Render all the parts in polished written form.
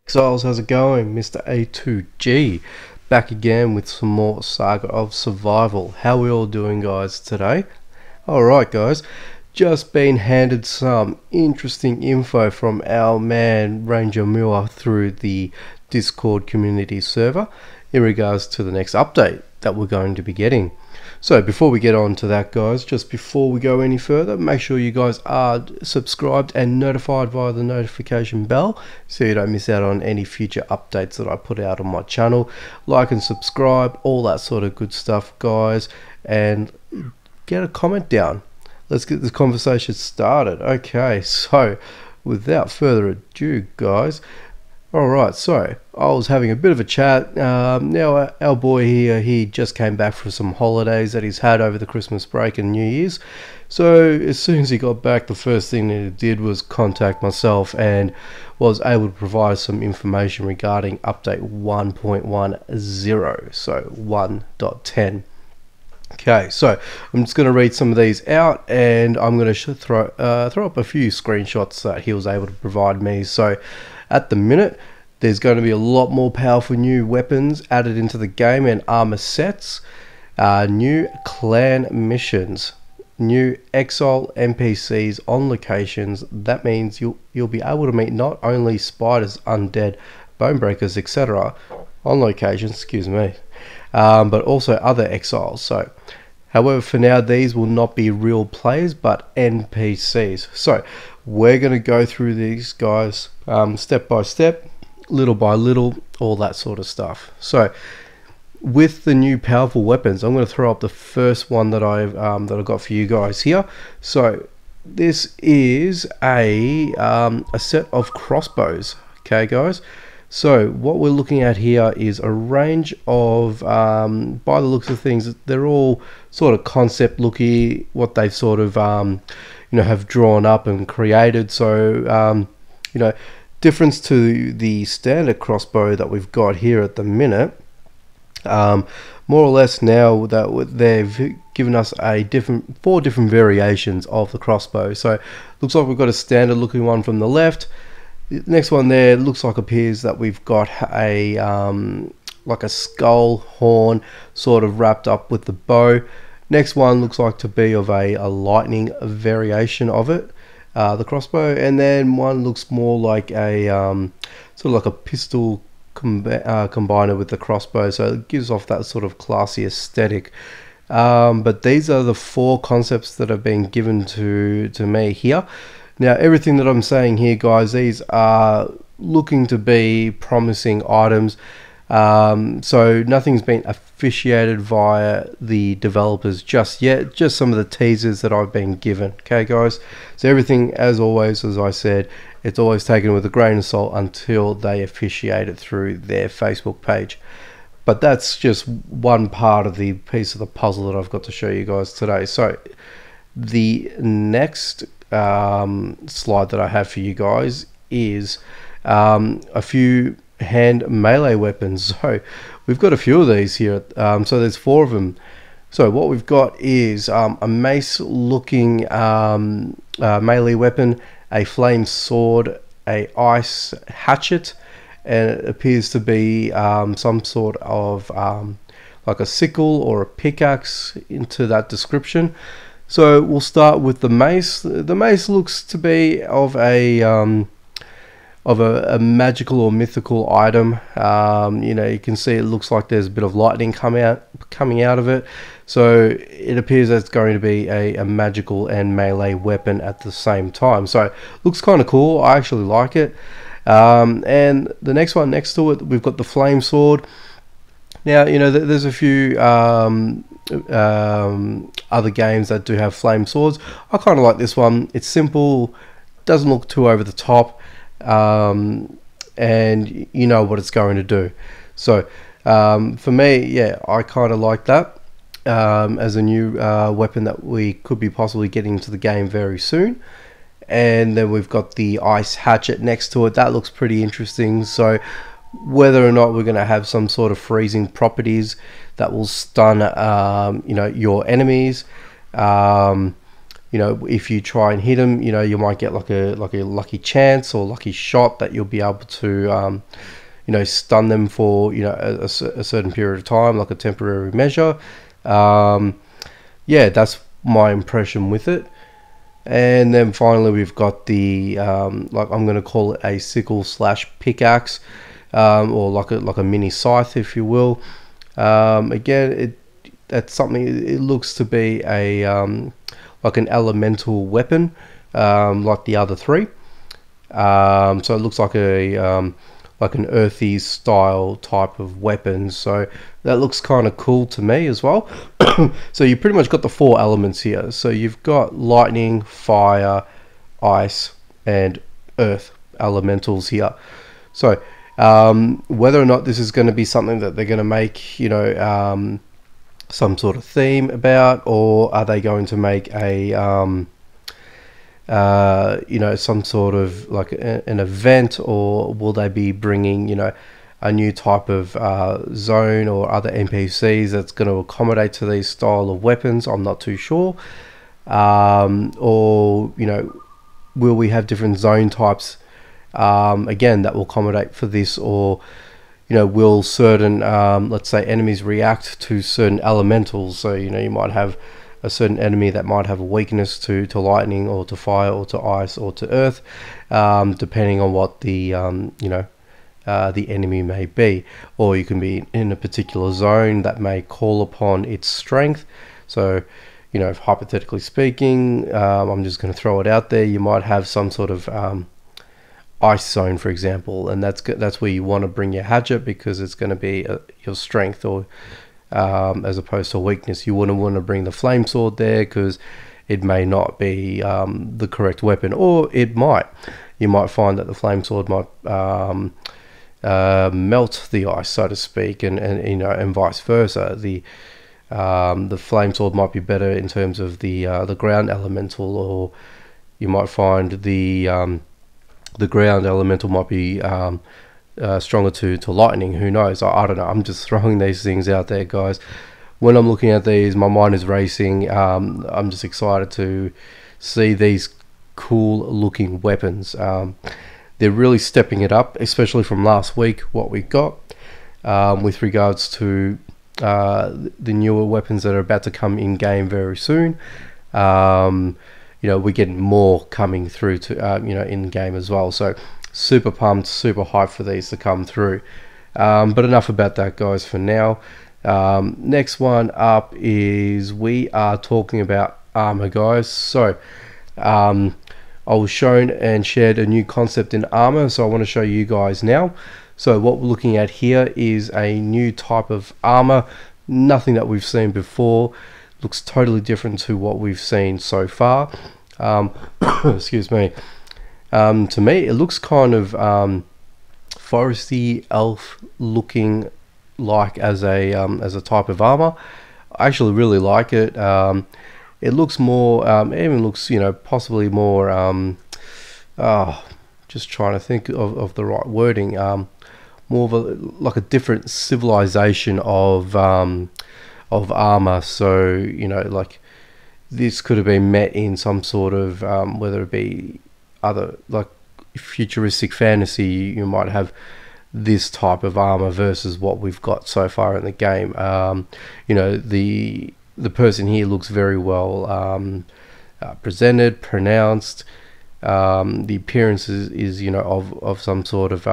Exiles, how's it going? Mr. A2G back again with some more Saga of Survival. How we all doing, guys, today? Alright, guys, just been handed some interesting info from our man Ranger Muir through the Discord community server in regards to the next update that we're going to be getting. So before we get on to that, guys, just before we go any further, make sure you guys are subscribed and notified via the notification bell so you don't miss out on any future updates that I put out on my channel. Like and subscribe, all that sort of good stuff, guys, and get a comment down. Let's get this conversation started. Okay, so without further ado, guys, alright, so I was having a bit of a chat. Now our boy here, he just came back from some holidays that he's had over the Christmas break and New Year's. So as soon as he got back, the first thing that he did was contact myself and was able to provide some information regarding update 1.10, so 1.10. Okay, so I'm just going to read some of these out, and I'm going to throw up a few screenshots that he was able to provide me. So at the minute, there's going to be a lot more powerful new weapons added into the game and armor sets, new clan missions, new exile NPCs on locations. That means you'll be able to meet not only spiders, undead, bone breakers, etc. on locations, excuse me, but also other exiles. So however, for now, these will not be real players but NPCs. So we're going to go through these, guys, step by step, little by little, all that sort of stuff. So with the new powerful weapons, I'm going to throw up the first one that I've got for you guys here. So this is a set of crossbows. Okay, guys, so what we're looking at here is a range of, by the looks of things, they're all sort of concept looky, what they've sort of have drawn up and created. So difference to the standard crossbow that we've got here at the minute, more or less, now that they've given us four different variations of the crossbow. So looks like we've got a standard looking one from the left. The next one there looks like appears that we've got a like a skull horn sort of wrapped up with the bow. Next one looks like to be of a lightning variation of it, the crossbow, and then one looks more like a sort of like a pistol combiner with the crossbow, so it gives off that sort of classy aesthetic. But these are the four concepts that have been given to me here. Now everything that I'm saying here, guys, these are looking to be promising items. So nothing's been officiated via the developers just yet, just some of the teasers that I've been given. Okay, guys, so everything, as always, as I said, it's always taken with a grain of salt until they officiate it through their Facebook page. But that's just one part of the piece of the puzzle that I've got to show you guys today. So the next slide that I have for you guys is a few hand melee weapons. So we've got a few of these here, so there's four of them. So what we've got is a mace looking melee weapon, a flame sword, a ice hatchet, and it appears to be some sort of like a sickle or a pickaxe into that description. So we'll start with the mace. The mace looks to be of a magical or mythical item. You can see it looks like there's a bit of lightning coming out of it. So it appears that it's going to be a magical and melee weapon at the same time. So looks kind of cool. I actually like it. And the next one next to it, we've got the flame sword. Now, there's a few other games that do have flame swords. I kind of like this one. It's simple, doesn't look too over the top, and you know what it's going to do. So for me, yeah, I kind of like that as a new weapon that we could be possibly getting into the game very soon. And then we've got the ice hatchet next to it. That looks pretty interesting. So whether or not we're going to have some sort of freezing properties that will stun your enemies, you know, if you try and hit them, you know, you might get like a lucky chance or lucky shot that you'll be able to you know, stun them for, you know, a certain period of time, like a temporary measure. Yeah, that's my impression with it. And then finally we've got the like, I'm going to call it a sickle slash pickaxe, or like a mini scythe, if you will. Again, that's something, it looks to be a like an elemental weapon, like the other three. So it looks like an earthy style type of weapon, so that looks kind of cool to me as well. So you pretty much got the 4 elements here. So you've got lightning, fire, ice, and earth elementals here. So whether or not this is going to be something that they're going to make, you know, some sort of theme about, or are they going to make a you know, some sort of like an event, or will they be bringing, you know, a new type of zone or other NPCs that's going to accommodate to these style of weapons? I'm not too sure. Or, you know, will we have different zone types again that will accommodate for this? Or, you know, will certain let's say enemies react to certain elementals? So, you know, you might have a certain enemy that might have a weakness to lightning, or to fire, or to ice, or to earth, depending on what the you know, the enemy may be. Or you can be in a particular zone that may call upon its strength. So, you know, if hypothetically speaking, I'm just going to throw it out there, you might have some sort of ice zone, for example, and that's where you want to bring your hatchet, because it's going to be your strength, or as opposed to weakness. You wouldn't want to bring the flame sword there, because it may not be the correct weapon, or it might. You might find that the flame sword might melt the ice, so to speak, and you know, and vice versa. The flame sword might be better in terms of the ground elemental, or you might find the ground elemental might be stronger to lightning. Who knows? I don't know. I'm just throwing these things out there, guys. When I'm looking at these, my mind is racing. I'm just excited to see these cool looking weapons. They're really stepping it up, especially from last week, what we got with regards to the newer weapons that are about to come in game very soon. You know, we're getting more coming through to you know, in game as well. So super pumped, super hyped for these to come through. But enough about that, guys, for now. Next one up is, we are talking about armor, guys. So I was shown and shared a new concept in armor, so I want to show you guys now. So what we're looking at here is a new type of armor, nothing that we've seen before. Looks totally different to what we've seen so far. Excuse me. To me, it looks kind of foresty elf looking, like as a type of armor. I actually really like it. It looks more, it even looks, you know, possibly more, just trying to think of the right wording, more of like a different civilization of armor. So, you know, like this could have been met in some sort of, whether it be other, like futuristic fantasy, you might have this type of armor versus what we've got so far in the game. You know, the person here looks very well presented, pronounced. The appearance is you know, of some sort of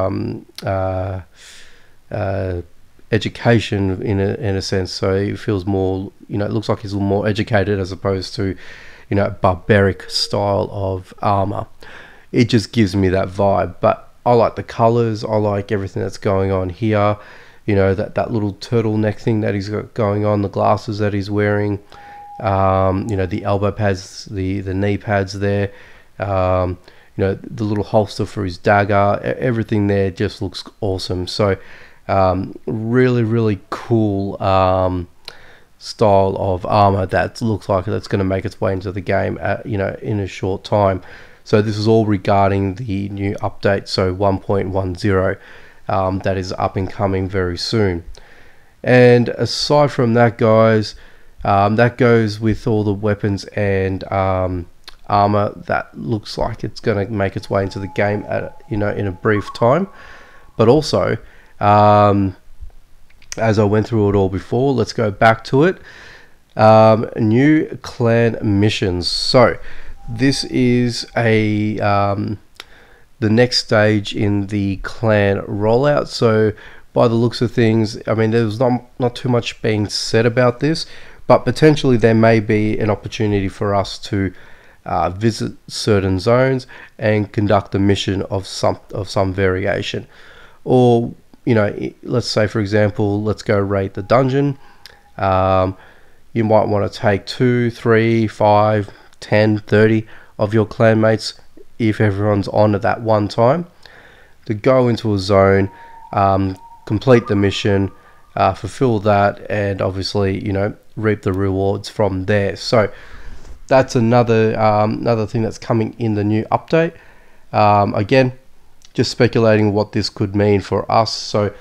education in a sense. So it feels more, you know, it looks like he's a little more educated as opposed to, you know, barbaric style of armor. It just gives me that vibe. But I like the colors, I like everything that's going on here. You know, that little turtleneck thing that he's got going on, the glasses that he's wearing, you know, the elbow pads, the knee pads there, you know, the little holster for his dagger, everything there just looks awesome. So really cool style of armor that looks like that's going to make its way into the game you know, in a short time. So this is all regarding the new update, so 1.10, that is up and coming very soon. And aside from that, guys, that goes with all the weapons and armor that looks like it's going to make its way into the game at, you know, in a brief time. But also, as I went through it all before, let's go back to it. New clan missions. So this is a the next stage in the clan rollout. So by the looks of things, I mean, there's not too much being said about this, but potentially there may be an opportunity for us to visit certain zones and conduct a mission of some variation. Or, you know, let's say, for example, let's go raid the dungeon. You might want to take 2, 3, 5, 10, 30 of your clanmates, if everyone's on at that one time, to go into a zone, complete the mission, fulfill that, and obviously, you know, reap the rewards from there. So that's another thing that's coming in the new update. Again, just speculating what this could mean for us. So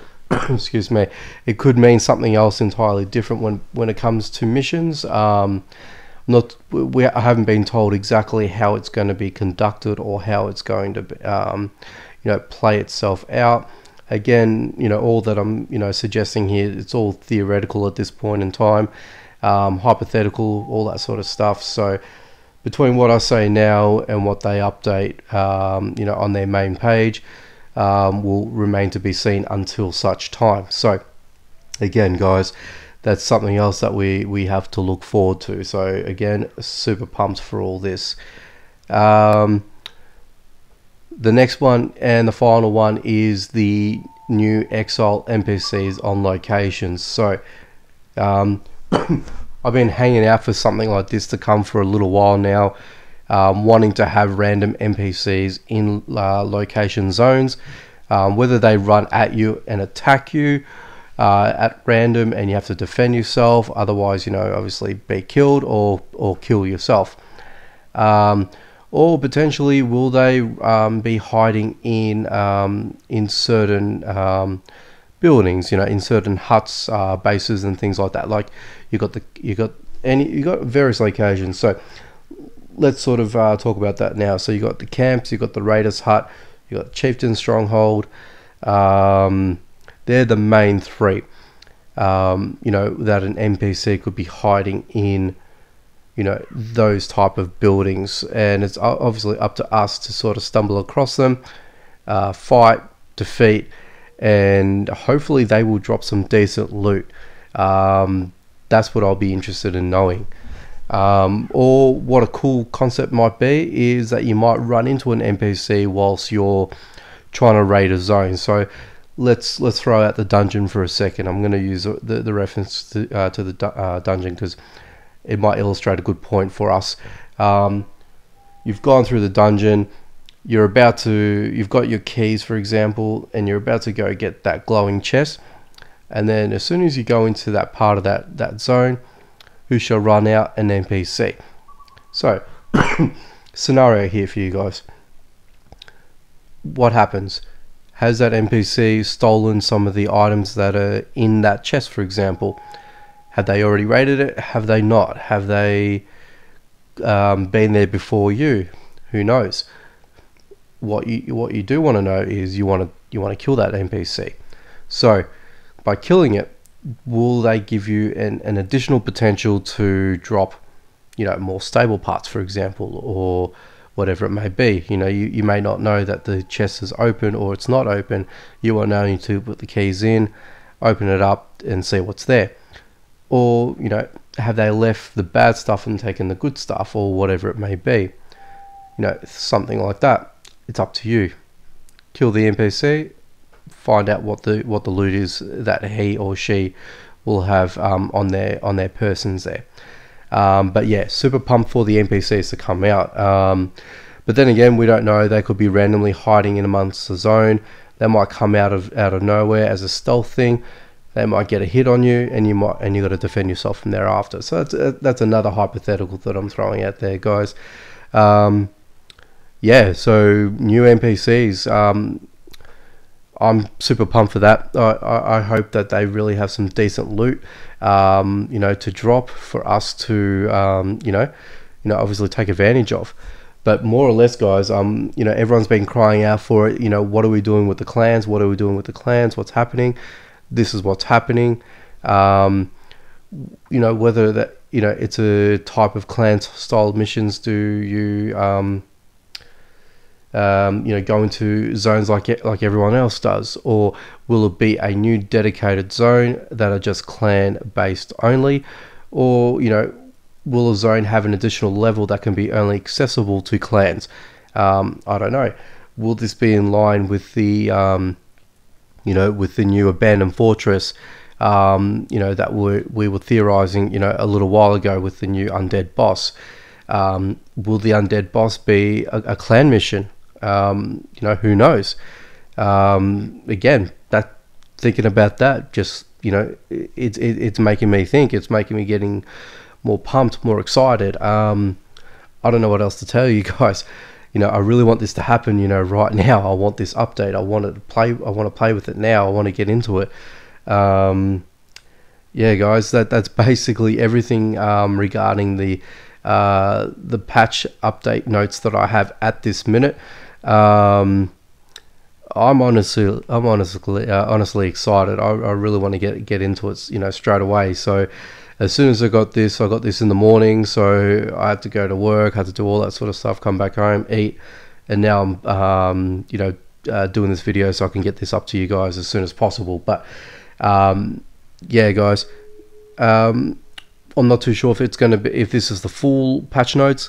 excuse me, it could mean something else entirely different when it comes to missions. I haven't been told exactly how it's going to be conducted or how it's going to be, you know, play itself out. Again, you know, all that I'm, you know, suggesting here, it's all theoretical at this point in time, hypothetical, all that sort of stuff. So between what I say now and what they update, you know, on their main page, will remain to be seen until such time. So again, guys, that's something else that we have to look forward to. So again, super pumped for all this. The next one and the final one is the new exile NPCs on locations. So I've been hanging out for something like this to come for a little while now, wanting to have random NPCs in location zones, whether they run at you and attack you at random and you have to defend yourself, otherwise, you know, obviously be killed or kill yourself. Or potentially, will they be hiding in certain buildings, you know, in certain huts, bases, and things like that. Like you got various locations. So let's sort of talk about that now. So you got the camps, you got the raiders hut, you got chieftain stronghold. They're the main three. You know, that an NPC could be hiding in, you know, those type of buildings, and it's obviously up to us to sort of stumble across them, fight, defeat, and hopefully they will drop some decent loot. That's what I'll be interested in knowing. Or what a cool concept might be is that you might run into an NPC whilst you're trying to raid a zone. So let's throw out the dungeon for a second. I'm going to use the reference to the dungeon because it might illustrate a good point for us. You've gone through the dungeon, you've got your keys, for example, and you're about to go get that glowing chest, and then as soon as you go into that part of that zone, who shall run out? An NPC. So scenario here for you guys. What happens? Has that NPC stolen some of the items that are in that chest, for example? Have they already raided it? Have they not? Have they been there before you? Who knows? What you do want to know is you want to kill that NPC. So by killing it, will they give you an additional potential to drop, you know, more stable parts, for example, or whatever it may be? You know, you may not know that the chest is open or it's not open. You want only to put the keys in, open it up, and see what's there. Or, you know, have they left the bad stuff and taken the good stuff, or whatever it may be? You know, something like that. It's up to you. Kill the NPC, find out what the loot is that he or she will have on their persons there. But yeah, super pumped for the NPCs to come out. But then again, we don't know. They could be randomly hiding in amongst the zone. They might come out of nowhere as a stealth thing. They might get a hit on you, and you got to defend yourself from thereafter. So that's another hypothetical that I'm throwing out there, guys. Yeah, so new NPCs. I'm super pumped for that. I hope that they really have some decent loot, you know, to drop for us to, you know, obviously take advantage of. But more or less, guys, you know, everyone's been crying out for it. You know, what are we doing with the clans? What are we doing with the clans? What's happening? This is what's happening. You know, whether that, you know, it's a type of clan style missions. Do you you know, go into zones like everyone else does, or will it be a new dedicated zone that are just clan based only, or, you know, will a zone have an additional level that can be only accessible to clans? I don't know. Will this be in line with the you know, with the new abandoned fortress, you know, that we were theorizing, you know, a little while ago with the new undead boss? Will the undead boss be a clan mission? You know, who knows? Again, that thinking about that, just, you know, it's making me think. It's making me getting more pumped, more excited. I don't know what else to tell you guys. You know, I really want this to happen, you know, right now. I want this update. I want to play with it now. I want to get into it. Yeah, guys, that's basically everything regarding the patch update notes that I have at this minute. I'm honestly excited. I really want to get into it, you know, straight away. So as soon as I got this in the morning, so I had to go to work, had to do all that sort of stuff, come back home, eat, and now I'm you know, doing this video so I can get this up to you guys as soon as possible. But yeah, guys, I'm not too sure if it's going to be, if this is the full patch notes,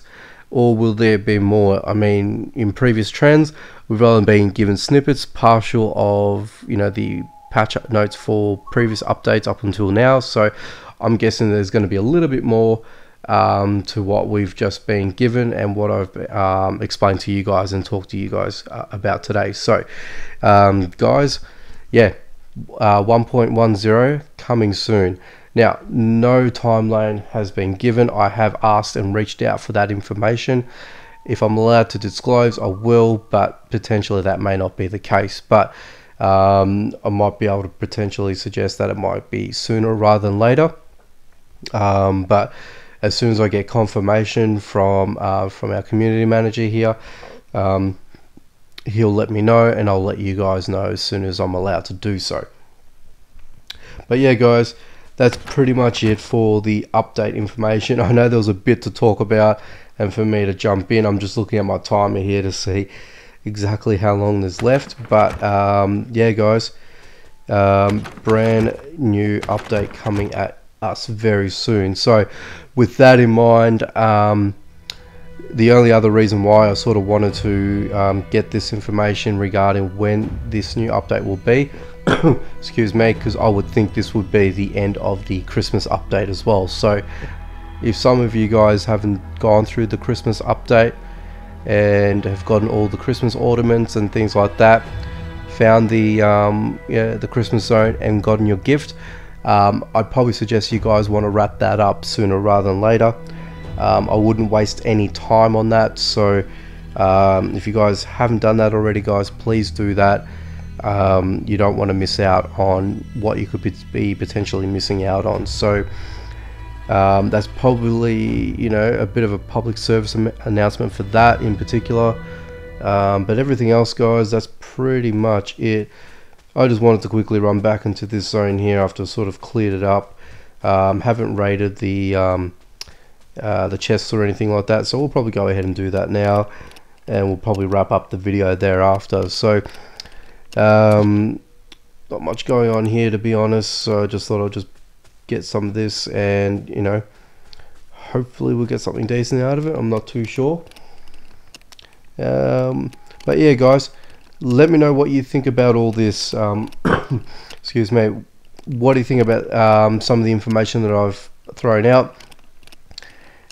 or will there be more? I mean, in previous trends, we've only been given snippets, partial of, you know, the patch notes for previous updates up until now. So I'm guessing there's going to be a little bit more to what we've just been given and what I've explained to you guys and talked to you guys about today. So guys, yeah, 1.10 coming soon. Now, no timeline has been given. I have asked and reached out for that information. If I'm allowed to disclose, I will, but potentially that may not be the case. But I might be able to potentially suggest that it might be sooner rather than later. But as soon as I get confirmation from our community manager here, he'll let me know, and I'll let you guys know as soon as I'm allowed to do so. But yeah, guys, that's pretty much it for the update information. I know there was a bit to talk about, and for me to jump in, I'm just looking at my timer here to see exactly how long there's left. But yeah, guys, brand new update coming at us very soon. So with that in mind, the only other reason why I sort of wanted to get this information regarding when this new update will be, excuse me, because I would think this would be the end of the Christmas update as well. So if some of you guys haven't gone through the Christmas update and have gotten all the Christmas ornaments and things like that, found the yeah, the Christmas zone and gotten your gift, I'd probably suggest you guys want to wrap that up sooner rather than later. I wouldn't waste any time on that. So if you guys haven't done that already, guys, please do that. You don't want to miss out on what you could be potentially missing out on. So that's probably, you know, a bit of a public service announcement for that in particular. But everything else, guys, that's pretty much it. I just wanted to quickly run back into this zone here after sort of cleared it up. Haven't raided the chests or anything like that, so we'll probably go ahead and do that now, and we'll probably wrap up the video thereafter. So not much going on here, to be honest, so I just thought I'll just get some of this, and, you know, hopefully we'll get something decent out of it. I'm not too sure. But yeah, guys, let me know what you think about all this. Excuse me, what do you think about some of the information that I've thrown out?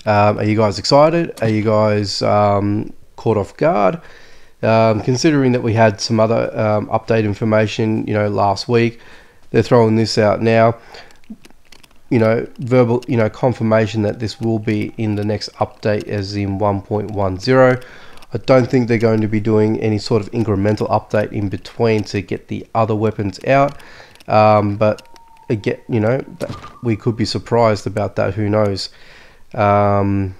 Are you guys excited? Are you guys caught off guard? Considering that we had some other update information, you know, last week, they're throwing this out now. You know, verbal, you know, confirmation that this will be in the next update, as in 1.10. I don't think they're going to be doing any sort of incremental update in between to get the other weapons out. But again, you know, we could be surprised about that. Who knows? You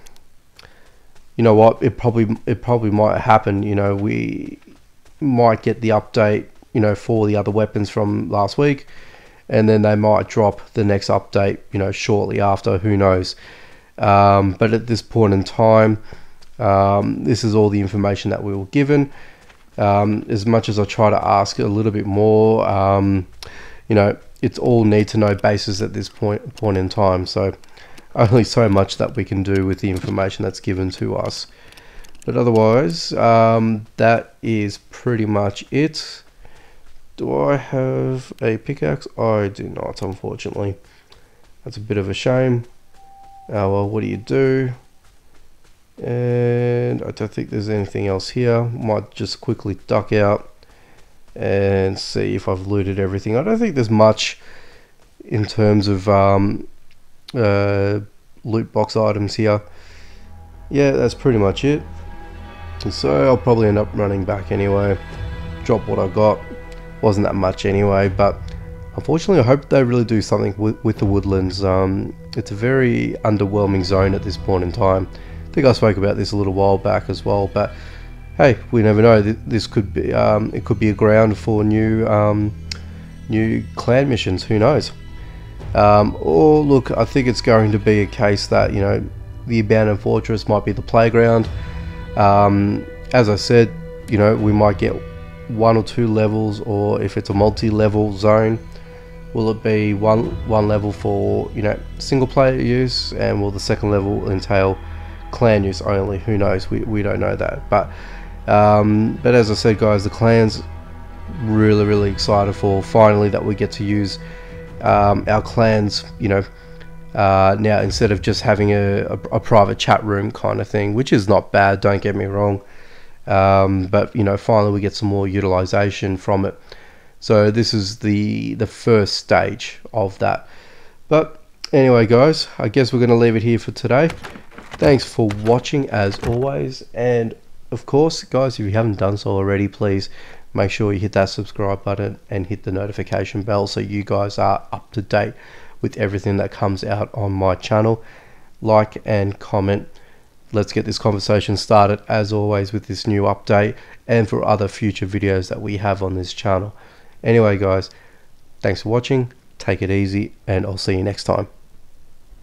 you know what, it probably might happen. You know, we might get the update, you know, for the other weapons from last week, and then they might drop the next update, you know, shortly after. Who knows? But at this point in time, this is all the information that we were given. As much as I try to ask a little bit more, you know, it's all need to know basis at this point in time. So only so much that we can do with the information that's given to us. But otherwise, that is pretty much it. Do I have a pickaxe? I do not, unfortunately. That's a bit of a shame. Well, what do you do? And I don't think there's anything else here. Might just quickly duck out and see if I've looted everything. I don't think there's much in terms of loot box items here. Yeah, that's pretty much it. So I'll probably end up running back anyway. Drop what I got. Wasn't that much anyway, but unfortunately I hope they really do something with the woodlands. It's a very underwhelming zone at this point in time. I think I spoke about this a little while back as well, but hey, we never know. This could be it could be a ground for new clan missions. Who knows? Or look, I think it's going to be a case that, you know, the abandoned fortress might be the playground. As I said, you know, we might get 1 or 2 levels, or if it's a multi-level zone, will it be one level for, you know, single player use, and will the second level entail clan use only? Who knows? We don't know that. But as I said, guys, the clan's really excited for finally that we get to use our clans, you know, now, instead of just having a private chat room kind of thing, which is not bad, don't get me wrong. But you know, finally we get some more utilization from it. So this is the first stage of that. But anyway, guys, I guess we're going to leave it here for today. Thanks for watching as always, and of course, guys, if you haven't done so already, please make sure you hit that subscribe button and hit the notification bell so you guys are up to date with everything that comes out on my channel. Like and comment. Let's get this conversation started as always with this new update and for other future videos that we have on this channel. Anyway, guys, thanks for watching, take it easy, and I'll see you next time.